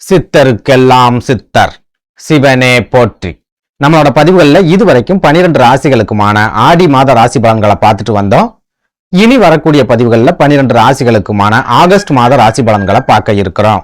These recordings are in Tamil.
சித்தருக்கெல்லாம் சித்தர் சிவனே போற்றி. நம்மளோட பதிவுகள்ல இதுவரைக்கும் 12 ராசிகளுக்குமான ஆடி மாத ராசி பலன்களை பார்த்துட்டு வந்தோம். இனி வரக்கூடிய பதிவுகள்ல 12 ராசிகளுக்குமான ஆகஸ்ட் மாத ராசி பலன்களை பார்க்க இருக்கிறோம்.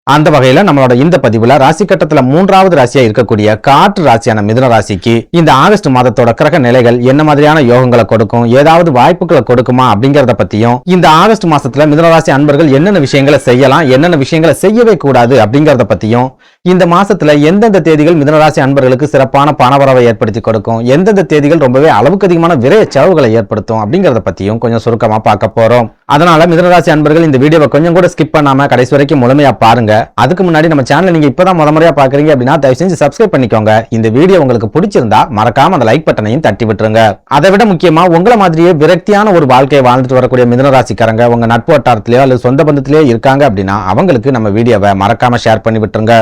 அந்த வகையில நம்மளோட இந்த பதிவுல ராசி கட்டத்துல 3வது ராசியா இருக்கக்கூடிய காற்று ராசியான மிதுன ராசிக்கு இந்த ஆகஸ்ட் மாதத்தோட கிரக நிலைகள் என்ன மாதிரியான யோகங்களை கொடுக்கும், ஏதாவது வாய்ப்புகளை கொடுக்குமா அப்படிங்கறத பத்தியும், இந்த ஆகஸ்ட் மாசத்துல மிதுன ராசி அன்பர்கள் என்னென்ன விஷயங்களை செய்யலாம், என்னென்ன விஷயங்களை செய்யவே கூடாது அப்படிங்கறத பத்தியும், இந்த மாசத்துல எந்தெந்த தேதிகள் மிதுன ராசி அன்பர்களுக்கு சிறப்பான பணவரவை ஏற்படுத்தி கொடுக்கும், எந்தெந்த தேதிகள் ரொம்பவே அளவுக்கு அதிகமான விரைய செலவுகளை ஏற்படுத்தும் அப்படிங்கறத பத்தியும் கொஞ்சம் சுருக்கமா பார்க்க போறோம். அதனால மிதுன ராசி அன்பர்கள் இந்த வீடியோவை கொஞ்சம் கூட ஸ்கிப் பண்ணாம கடைசி வரைக்கும் முழுமையா பாருங்க. அதுக்கு முன்னாடி நம்ம சேனலை நீங்க இப்பதான் முறையா பாக்குறீங்க அப்படின்னா தயவு செஞ்சு சப்ஸ்கிரைப் பண்ணிக்கோங்க. இந்த வீடியோ உங்களுக்கு பிடிச்சிருந்தா மறக்காம அந்த லைக் பட்டனையும் தட்டி விட்டுருங்க. அதை விட முக்கியமா உங்களை மாதிரியே விரக்தியான ஒரு வாழ்க்கையை வாழ்ந்துட்டு வரக்கூடிய மிதுன ராசிக்காரங்க உங்க நட்பு வட்டாரத்திலேயோ அல்லது சொந்த பந்தத்திலேயோ இருக்காங்க அப்படின்னா அவங்களுக்கு நம்ம வீடியோவை மறக்காம ஷேர் பண்ணி விட்டுருங்க.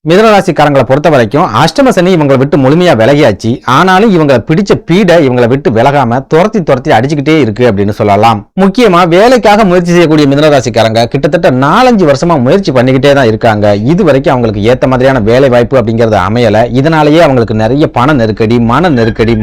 மிதுன ராசிக்காரங்களை பொறுத்த வரைக்கும் அஷ்டம சனி இவங்களை விட்டு முழுமையா விலகியாச்சு. ஆனாலும் இவங்களை பிடிச்ச பீடை இவங்களை விட்டு விலகாம துரத்தி அடிச்சுக்கிட்டே இருக்கு அப்படின்னு சொல்லலாம். முக்கியமா வேலைக்காக முயற்சி செய்யக்கூடிய மிதுன ராசிக்காரங்க கிட்டத்தட்ட 4-5 வருஷமா முயற்சி பண்ணிக்கிட்டே தான் இருக்காங்க. இது வரைக்கும் அவங்களுக்கு ஏத்த மாதிரியான வேலை வாய்ப்பு அப்படிங்கறது அமையல. இதனாலேயே அவங்களுக்கு நிறைய பண நெருக்கடி,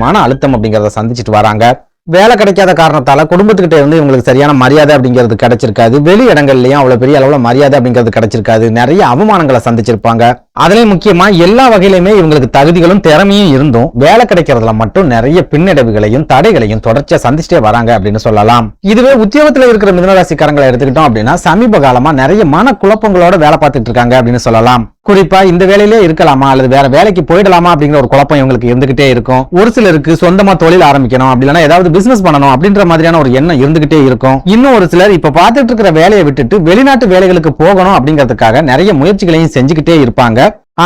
மன அழுத்தம் அப்படிங்கறத சந்திச்சுட்டு வராங்க. வேலை கிடைக்காத காரணத்தால குடும்பத்துக்கிட்ட இருந்து இவங்களுக்கு சரியான மரியாதை அப்படிங்கிறது கிடைச்சிருக்காது. வெளி இடங்கள்லயும் அவ்வளவு பெரிய அளவுல மரியாதை அப்படிங்கிறது கிடைச்சிருக்காது. நிறைய அவமானங்களை சந்திச்சிருப்பாங்க. அதுலயும் முக்கியமா எல்லா வகையிலுமே இவங்களுக்கு தகுதிகளும் திறமையும் இருந்தும் வேலை கிடைக்கிறதுல மட்டும் நிறைய பின்னடைவுகளையும் தடைகளையும் தொடர்ச்சியா சந்திச்சிட்டே வராங்க அப்படின்னு சொல்லலாம். இதுவே உத்தியோகத்துல இருக்கிற மிதுன ராசிக்காரங்களை எடுத்துக்கிட்டோம் அப்படின்னா சமீப காலமா நிறைய மன குழப்பங்களோட வேலை பார்த்துட்டு இருக்காங்க அப்படின்னு சொல்லலாம். குறிப்பா இந்த வேலையிலே இருக்கலாமா அல்லது வேற வேலைக்கு போயிடலாமா அப்படிங்கிற ஒரு குழப்பம் இவங்களுக்கு இருந்துகிட்டே இருக்கும். ஒரு சிலருக்கு சொந்தமா தொழில் ஆரம்பிக்கணும் அப்படி இல்லைன்னா ஏதாவது பிசினஸ் பண்ணணும் அப்படின்ற மாதிரியான ஒரு எண்ணம் இருந்துகிட்டே இருக்கும். இன்னும் ஒரு சிலர் இப்ப பார்த்துட்டு இருக்கிற வேலையை விட்டுட்டு வெளிநாட்டு வேலைகளுக்கு போகணும் அப்படிங்கிறதுக்காக நிறைய முயற்சிகளையும் செஞ்சுக்கிட்டே இருப்பாங்க.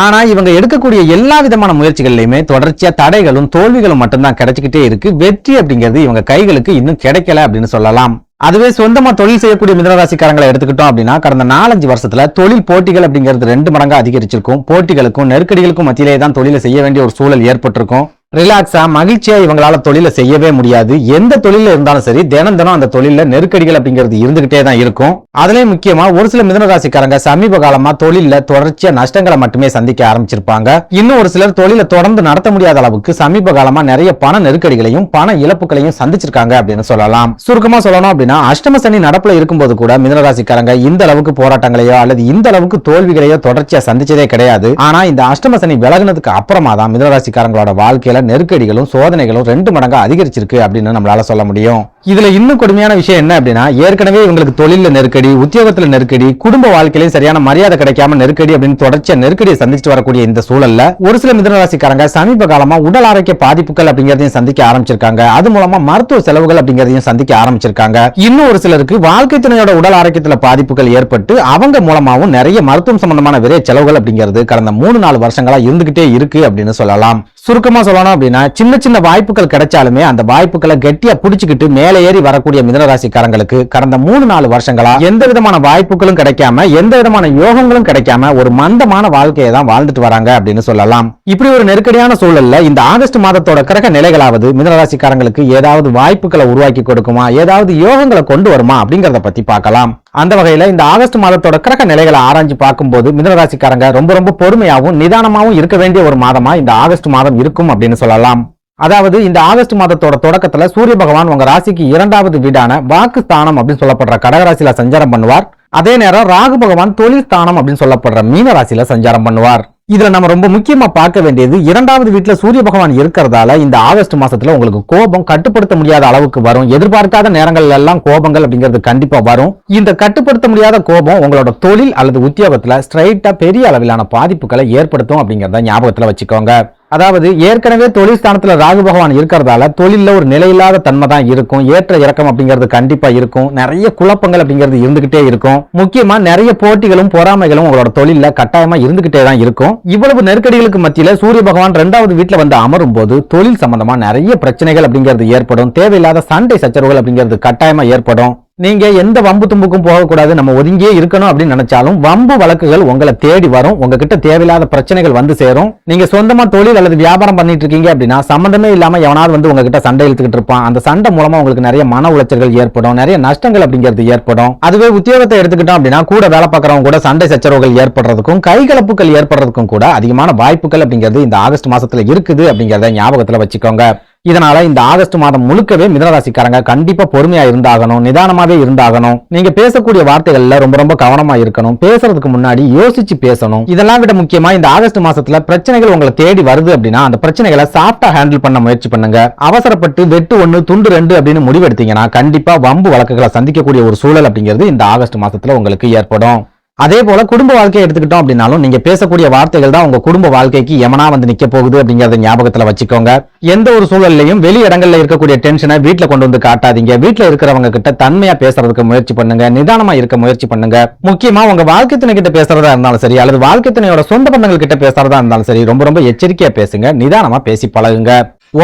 ஆனா இவங்க எடுக்கக்கூடிய எல்லா விதமான முயற்சிகள்லயுமே தொடர்ச்சியா தடைகளும் தோல்விகளும் மட்டும்தான் கிடைச்சிக்கிட்டே இருக்கு. வெற்றி அப்படிங்கிறது இவங்க கைகளுக்கு இன்னும் கிடைக்கல அப்படின்னு சொல்லலாம். அதுவே சொந்தமா தொழில் செய்யக்கூடிய மிதுன ராசிக்காரங்களை எடுத்துக்கிட்டோம் அப்படின்னா கடந்த 4-5 வருஷத்துல தொழில் போட்டிகள் அப்படிங்கிறது 2 மடங்கா அதிகரிச்சிருக்கும். போட்டிகளுக்கும் நெருக்கடிகளுக்கும் மத்தியிலே தான் தொழிலை செய்ய வேண்டிய ஒரு சூழல் ஏற்பட்டிருக்கும். ரிலாக்ஸா மகிழ்ச்சியா இவங்களால தொழிலை செய்யவே முடியாது. எந்த தொழில இருந்தாலும் சரி தினம் அந்த தொழில நெருக்கடிகள் அப்படிங்கிறது இருந்துகிட்டே தான் இருக்கும். அதுலயும் முக்கியமா ஒரு சில மிதுன ராசிக்காரங்க சமீப காலமா தொழில தொடர்ச்சியா நஷ்டங்களை மட்டுமே சந்திக்க ஆரம்பிச்சிருப்பாங்க. இன்னும் ஒரு சிலர் தொழிலை தொடர்ந்து நடத்த முடியாத அளவுக்கு சமீப காலமா நிறைய பண நெருக்கடிகளையும் பண இழப்புகளையும் சந்திச்சிருக்காங்க அப்படின்னு சொல்லலாம். சுருக்கமா சொல்லணும் அப்படின்னா அஷ்டம சனி நடப்புல இருக்கும்போது கூட மிதுன ராசிக்காரங்க இந்த அளவுக்கு போராட்டங்களையோ அல்லது இந்த அளவுக்கு தோல்விகளையோ தொடர்ச்சியா சந்திச்சதே கிடையாது. ஆனா இந்த அஷ்டம சனி விலகினதுக்கு அப்புறமா தான் மிதுன ராசிக்காரங்களோட வாழ்க்கையில நெருக்கடிகளும் சோதனைகளும் 2 மடங்கா அதிகரிச்சிருக்கு அப்படின்னு நம்மளால சொல்ல முடியும். இதுல இன்னும் கொடுமையான விஷயம் என்ன அப்படின்னா ஏற்கனவே இவங்களுக்கு தொழில நெருக்கடி, உத்தியோகத்துல நெருக்கடி, குடும்ப வாழ்க்கையிலும் சரியான மரியாதை கிடைக்காம நெருக்கடி அப்படின்னு தொடர்ச்சியா நெருக்கடியை சந்திச்சுட்டு வரக்கூடிய இந்த சூழல்ல ஒரு சில மிதுன ராசிக்காரங்க சமீப காலமா உடல் ஆரோக்கிய பாதிப்புகள் அப்படிங்கறதையும் சந்திக்க ஆரம்பிச்சிருக்காங்க. அது மூலமா மருத்துவ செலவுகள் அப்படிங்கறதையும் சந்திக்க ஆரம்பிச்சிருக்காங்க. இன்னும் ஒரு சிலருக்கு வாழ்க்கை துணையோட உடல் ஆரோக்கியத்துல பாதிப்புகள் ஏற்பட்டு அவங்க மூலமாவும் நிறைய மருத்துவம் சம்பந்தமான விரை செலவுகள் அப்படிங்கிறது கடந்த 3-4 வருஷங்களா இருந்துகிட்டே இருக்கு அப்படின்னு சொல்லலாம். சுருக்கமா சொல்லணும் அப்படின்னா சின்ன வாய்ப்புகள் கிடைச்சாலுமே அந்த வாய்ப்புகளை கெட்டியா புடிச்சுக்கிட்டு மேலே ஏறி வரக்கூடிய மிதுன ராசிக்காரங்களுக்கு கடந்த 3-4 வருஷங்களா எந்த விதமான வாய்ப்புகளும் கிடைக்காம எந்த விதமான யோகங்களும் கிடைக்காம ஒரு மந்தமான வாழ்க்கையை தான் வாழ்ந்துட்டு வராங்க அப்படின்னு சொல்லலாம். இப்படி ஒரு நெருக்கடியான சூழல்ல இந்த ஆகஸ்ட் மாதத்தோட கிரக நிலைகளாவது மிதுன ராசிக்காரங்களுக்கு ஏதாவது வாய்ப்புகளை உருவாக்கி கொடுக்குமா, ஏதாவது யோகங்களை கொண்டு வருமா அப்படிங்கறத பத்தி பார்க்கலாம். அந்த வகையில இந்த ஆகஸ்ட் மாதத்தோட கிரக நிலைகளை ஆராய்ச்சி பார்க்கும்போது மிதுன ராசிக்காரங்க ரொம்ப பொறுமையாவும் நிதானமாவும் இருக்க வேண்டிய ஒரு மாதமா இந்த ஆகஸ்ட் மாதம் இருக்கும் அப்படின்னு சொல்லலாம். அதாவது இந்த ஆகஸ்ட் மாதத்தோட தொடக்கத்துல சூரிய பகவான் உங்க ராசிக்கு 2வது வீடான வாக்கு ஸ்தானம் அப்படின்னு சொல்லப்படுற கடகராசியில சஞ்சாரம் பண்ணுவார். அதே நேரம் ராகு பகவான் தொழில் ஸ்தானம் அப்படின்னு சொல்லப்படுற மீன ராசியில சஞ்சாரம் பண்ணுவார். இதுல நம்ம ரொம்ப முக்கியமா பார்க்க வேண்டியது 2வது வீட்டுல சூரிய பகவான் இருக்கிறதால இந்த ஆகஸ்ட் மாசத்துல உங்களுக்கு கோபம் கட்டுப்படுத்த முடியாத அளவுக்கு வரும். எதிர்பார்க்காத நேரங்கள்ல எல்லாம் கோபங்கள் அப்படிங்கிறது கண்டிப்பா வரும். இந்த கட்டுப்படுத்த முடியாத கோபம் உங்களோட தொழில் அல்லது உத்தியோகத்துல ஸ்ட்ரைட்டா பெரிய அளவிலான பாதிப்புகளை ஏற்படுத்தும் அப்படிங்கறத ஞாபகத்துல வச்சுக்கோங்க. அதாவது ஏற்கனவே தொழில் ஸ்தானத்துல ராகு பகவான் இருக்கிறதால தொழில ஒரு நிலையில்லாத தன்மை தான் இருக்கும். ஏற்ற இறக்கம் அப்படிங்கிறது கண்டிப்பா இருக்கும். நிறைய குழப்பங்கள் அப்படிங்கிறது இருந்துகிட்டே இருக்கும். முக்கியமா நிறைய போட்டிகளும் பொறாமைகளும் உங்களோட தொழில கட்டாயமா இருந்துகிட்டே தான் இருக்கும். இவ்வளவு நெருக்கடிகளுக்கு மத்தியில சூரிய பகவான் 2வது வீட்டுல வந்து அமரும் போது தொழில் சம்பந்தமா நிறைய பிரச்சனைகள் அப்படிங்கிறது ஏற்படும். தேவையில்லாத சண்டை சச்சரவுகள் அப்படிங்கிறது கட்டாயமா ஏற்படும். நீங்க எந்த வம்பு தும்புக்கும் போகக்கூடாது, நம்ம ஒதுங்கியே இருக்கணும் அப்படின்னு நினைச்சாலும் வம்பு வழக்குகள் உங்களை தேடி வரும். உங்ககிட்ட தேவையில்லாத பிரச்சனைகள் வந்து சேரும். நீங்க சொந்தமா தொழில் அல்லது வியாபாரம் பண்ணிட்டு இருக்கீங்க அப்படின்னா சம்பந்தமே இல்லாம எவனாவது வந்து உங்ககிட்ட சண்டை இழுத்துக்கிட்டு இருப்பான். அந்த சண்டை மூலமா உங்களுக்கு நிறைய மன உளைச்சல்கள் ஏற்படும், நிறைய நஷ்டங்கள் அப்படிங்கிறது ஏற்படும். அதுவே உத்தியோகத்தை எடுத்துக்கிட்டோம் அப்படின்னா கூட வேலை பார்க்கறவங்க கூட சண்டை சச்சரவுகள் ஏற்படுறதுக்கும் கைகலப்புகள் ஏற்படுறதுக்கும் கூட அதிகமான வாய்ப்புகள் அப்படிங்கிறது இந்த ஆகஸ்ட் மாசத்துல இருக்குது அப்படிங்கறத ஞாபகத்துல வச்சுக்கோங்க. இதனால இந்த ஆகஸ்ட் மாதம் முழுக்கவே மிதுனராசிக்காரங்க கண்டிப்பா பொறுமையா இருந்தாகணும், நிதானமாவே இருந்தாகணும். நீங்க பேசக்கூடிய வார்த்தைகள்ல ரொம்ப ரொம்ப கவனமா இருக்கணும். பேசுறதுக்கு முன்னாடி யோசிச்சு பேசணும். இதெல்லாம் விட முக்கியமா இந்த ஆகஸ்ட் மாசத்துல பிரச்சனைகள் உங்களை தேடி வருது அப்படின்னா அந்த பிரச்சனைகளை சாஃப்டா ஹேண்டில் பண்ண முயற்சி பண்ணுங்க. அவசரப்பட்டு வெட்டு 1 துண்டு 2 அப்படின்னு முடிவெடுத்தீங்கன்னா கண்டிப்பா வம்பு வழக்குகளை சந்திக்கக்கூடிய ஒரு சூழல் அப்படிங்கிறது இந்த ஆகஸ்ட் மாசத்துல உங்களுக்கு ஏற்படும். அதே போல குடும்ப வாழ்க்கையை எடுத்துக்கிட்டோம் அப்படின்னாலும் நீங்க பேசக்கூடிய வார்த்தைகள் தான் உங்க குடும்ப வாழ்க்கைக்கு எமனா வந்து நிக்க போகுது அப்படிங்கறத ஞாபகத்துல வச்சுக்கோங்க. எந்த ஒரு சூழல்லையும் வெளி இடங்கள்ல இருக்கக்கூடிய டென்ஷனை வீட்டுல கொண்டு வந்து காட்டாதீங்க. வீட்டுல இருக்கிறவங்க கிட்ட தன்மையா பேசுறதுக்கு முயற்சி பண்ணுங்க, நிதானமா இருக்க முயற்சி பண்ணுங்க. முக்கியமா உங்க வாழ்க்கை துணை கிட்ட பேசுறதா இருந்தாலும் சரி அல்லது வாழ்க்கை துணையோட சொந்த பந்தங்கள் கிட்ட பேசுறதா இருந்தாலும் சரி ரொம்ப ரொம்ப எச்சரிக்கையா பேசுங்க, நிதானமா பேசி பழகுங்க.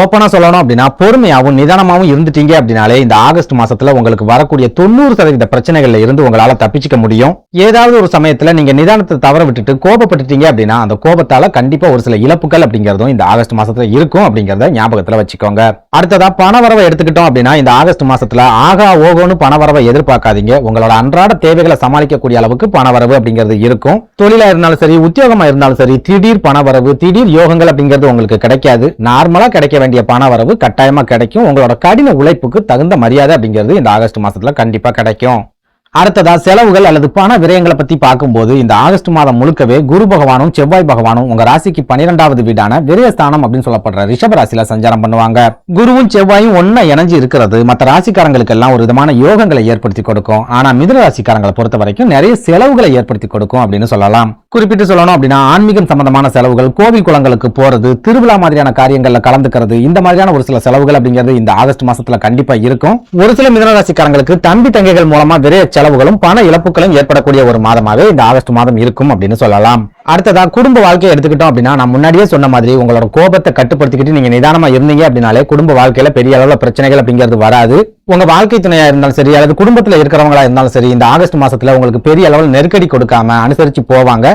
ஓப்பனா சொல்லணும் அப்படின்னா பொறுமையாவும் நிதானமாவும் இருந்துட்டீங்க அப்படின்னாலே இந்த ஆகஸ்ட் மாசத்துல உங்களுக்கு வரக்கூடிய 90% பிரச்சனைகள்ல இருந்து உங்களால தப்பிச்சுக்க முடியும். ஏதாவது ஒரு சமயத்துல நீங்க நிதானத்தை தவற விட்டுட்டு கோபப்பட்டுட்டீங்க அப்படின்னா அந்த கோபத்தால கண்டிப்பா ஒரு சில இழப்புகள் அப்படிங்கறதும் இந்த ஆகஸ்ட் மாசத்துல இருக்கும் அப்படிங்கறத ஞாபகத்துல வச்சுக்கோங்க. அடுத்ததா பணவரவை எடுத்துக்கிட்டோம் அப்படின்னா இந்த ஆகஸ்ட் மாசத்துல ஆகா ஓகோன்னு பணவரவை எதிர்பார்க்காதீங்க. உங்களோட அன்றாட தேவைகளை சமாளிக்கக்கூடிய அளவுக்கு பணவரவு அப்படிங்கிறது இருக்கும். தொழிலா இருந்தாலும் சரி உத்தியோகமா இருந்தாலும் சரி திடீர் பணவரவு திடீர் யோகங்கள் அப்படிங்கிறது உங்களுக்கு கிடைக்காது. நார்மலா கிடைக்க வேண்டிய பண வரவு கட்டாயமா கிடைக்கும். உங்களோட கடின உழைப்புக்கு தகுந்த மரியாதை அப்படிங்கிறது இந்த ஆகஸ்ட் மாசத்துல கண்டிப்பா கிடைக்கும். அடுத்ததா செலவுகள் அல்லது பண விரயங்களை பத்தி பார்க்கும்போது இந்த ஆகஸ்ட் மாதம் முழுக்கவே குரு பகவானும் செவ்வாய் பகவானும் உங்க ராசிக்கு 12வது வீடான விரயஸ்தானம் அப்படின்னு சொல்லப்படுற ரிஷப ராசியில சஞ்சாரம் பண்ணுவாங்க. குருவும் செவ்வாயும் ஒன்னா இணைஞ்சு இருக்கிறது மற்ற ராசிக்காரங்களுக்கு எல்லாம் ஒரு விதமான யோகங்களை ஏற்படுத்தி கொடுக்கும். ஆனா மிதுன ராசிக்காரங்களை பொறுத்த வரைக்கும் நிறைய செலவுகளை ஏற்படுத்தி கொடுக்கும் அப்படின்னு சொல்லலாம். குறிப்பிட்டு சொல்லணும் அப்படின்னா ஆன்மீகம் சம்பந்தமான செலவுகள், கோவில் குளங்களுக்கு போறது, திருவிழா மாதிரியான காரியங்கள்ல கலந்துக்கிறது, இந்த மாதிரியான ஒரு சில செலவுகள் அப்படிங்கிறது இந்த ஆகஸ்ட் மாசத்துல கண்டிப்பா இருக்கும். ஒரு சில மிதுன ராசிக்காரங்களுக்கு தம்பி தங்கைகள் மூலமா விரைய செலவுகளும் பண இழப்புகளும் ஏற்படக்கூடிய ஒரு மாதமாவே இந்த ஆகஸ்ட் மாதம் இருக்கும் அப்படின்னு சொல்லலாம். அடுத்ததா குடும்ப வாழ்க்கையை எடுத்துக்கிட்டோம் அப்படின்னா நான் முன்னாடியே சொன்ன மாதிரி உங்களோட கோபத்தை கட்டுப்படுத்திக்கிட்டு நீங்க நிதானமா இருந்தீங்க அப்படின்னாலே குடும்ப வாழ்க்கையில பெரிய அளவுல பிரச்சனைகள் அப்படிங்கிறது வராது. உங்க வாழ்க்கை துணையா இருந்தாலும் சரி அல்லது குடும்பத்துல இருக்கிறவங்களா இருந்தாலும் சரி இந்த ஆகஸ்ட் மாசத்துல உங்களுக்கு பெரிய அளவில் நெருக்கடி கொடுக்காம அனுசரிச்சு போவாங்க.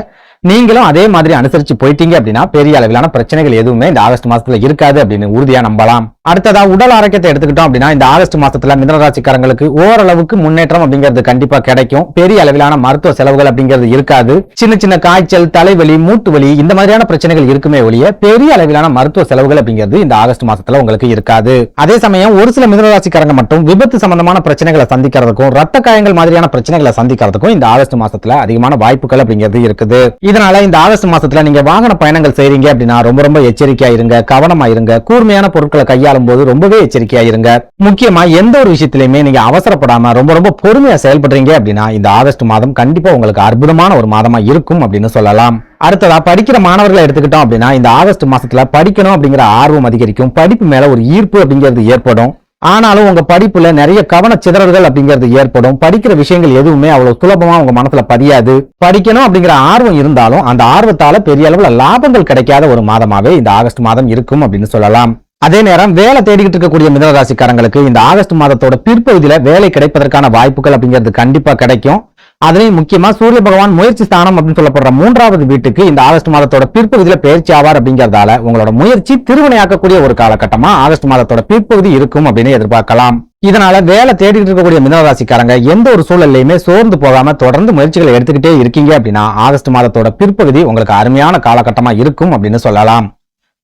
நீங்களும் அதே மாதிரி அனுசரிச்சு போயிட்டீங்க அப்படின்னா பெரிய அளவிலான பிரச்சனைகள் எதுவுமே இந்த ஆகஸ்ட் மாசத்துல இருக்காது அப்படின்னு உறுதியா நம்பலாம். அடுத்ததா உடல் ஆரோக்கியத்தை எடுத்துக்கிட்டோம் அப்படின்னா இந்த ஆகஸ்ட் மாசத்துல மிதுனராசிக்காரங்களுக்கு ஓரளவுக்கு முன்னேற்றம் அப்படிங்கிறது கண்டிப்பா கிடைக்கும். பெரிய அளவிலான மருத்துவ செலவுகள் அப்படிங்கிறது இருக்காது. சின்ன சின்ன காய்ச்சல், தலைவலி, மூட்டு வலி இந்த மாதிரியான பிரச்சனைகள் இருக்குமே ஒழிய பெரிய அளவிலான மருத்துவ செலவுகள் அப்படிங்கிறது இந்த ஆகஸ்ட் மாசத்துல உங்களுக்கு இருக்காது. அதே சமயம் ஒரு சில மிதுனராசிக்காரங்க மட்டும் விபத்து சம்பந்தமான பிரச்சனைகளை சந்திக்கிறதுக்கும் ரத்த காயங்கள் மாதிரியான பிரச்சனைகளை சந்திக்கிறதுக்கும் இந்த ஆகஸ்ட் மாசத்துல அதிகமான வாய்ப்புகள் அப்படிங்கிறது இருக்குது. இதனால இந்த ஆகஸ்ட் மாசத்துல நீங்க வாகன பயணங்கள் செய்றீங்க அப்படின்னா ரொம்ப ரொம்ப எச்சரிக்கையா இருங்க, கவனமா இருங்க. கூர்மையான பொருட்களை கையாளும் போது ரொம்பவே எச்சரிக்கையா இருங்க. முக்கியமா எந்த ஒரு விஷயத்திலுமே நீங்க அவசரப்படாம ரொம்ப ரொம்ப பொறுமையா செயல்படுறீங்க அப்படின்னா இந்த ஆகஸ்ட் மாதம் கண்டிப்பா உங்களுக்கு அற்புதமான ஒரு மாதமா இருக்கும் அப்படின்னு சொல்லலாம். அடுத்ததா படிக்கிற மாணவர்களை எடுத்துக்கிட்டோம் அப்படின்னா இந்த ஆகஸ்ட் மாசத்துல படிக்கணும் அப்படிங்கிற ஆர்வம் அதிகரிக்கும். படிப்பு மேல ஒரு ஈர்ப்பு அப்படிங்கிறது ஏற்படும். ஆனாலும் உங்க படிப்புல நிறைய கவன சிதறல்கள் அப்படிங்கிறது ஏற்படும். படிக்கிற விஷயங்கள் எதுவுமே அவ்வளவு சுலபமா உங்க மனசுல பதியாது. படிக்கணும் அப்படிங்கிற ஆர்வம் இருந்தாலும் அந்த ஆர்வத்தால பெரிய அளவுல லாபங்கள் கிடைக்காத ஒரு மாதமாவே இந்த ஆகஸ்ட் மாதம் இருக்கும் அப்படின்னு சொல்லலாம். அதே நேரம் வேலை தேடிக்கிட்டு இருக்கக்கூடிய மிதுன ராசிக்காரங்களுக்கு இந்த ஆகஸ்ட் மாதத்தோட பிற்பகுதியில வேலை கிடைப்பதற்கான வாய்ப்புகள் அப்படிங்கிறது கண்டிப்பா கிடைக்கும். அதுலயும் முக்கியமா சூரிய பகவான் முயற்சி ஸ்தானம் அப்படின்னு சொல்லப்படுற 3வது வீட்டுக்கு இந்த ஆகஸ்ட் மாதத்தோட பிற்பகுதியில பயிற்சி ஆவார் அப்படிங்கறதால உங்களோட முயற்சி திருவினையாக்கக்கூடிய ஒரு காலகட்டமா ஆகஸ்ட் மாதத்தோட பிற்பகுதி இருக்கும் அப்படின்னு எதிர்பார்க்கலாம். இதனால வேலை தேடிட்டு இருக்கக்கூடிய மிதுன ராசிக்காரங்க எந்த ஒரு சூழல்லையுமே சோர்ந்து போகாம தொடர்ந்து முயற்சிகளை எடுத்துக்கிட்டே இருக்கீங்க அப்படின்னா ஆகஸ்ட் மாதத்தோட பிற்பகுதி உங்களுக்கு அருமையான காலகட்டமா இருக்கும் அப்படின்னு சொல்லலாம்.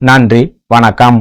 நன்றி, வணக்கம்.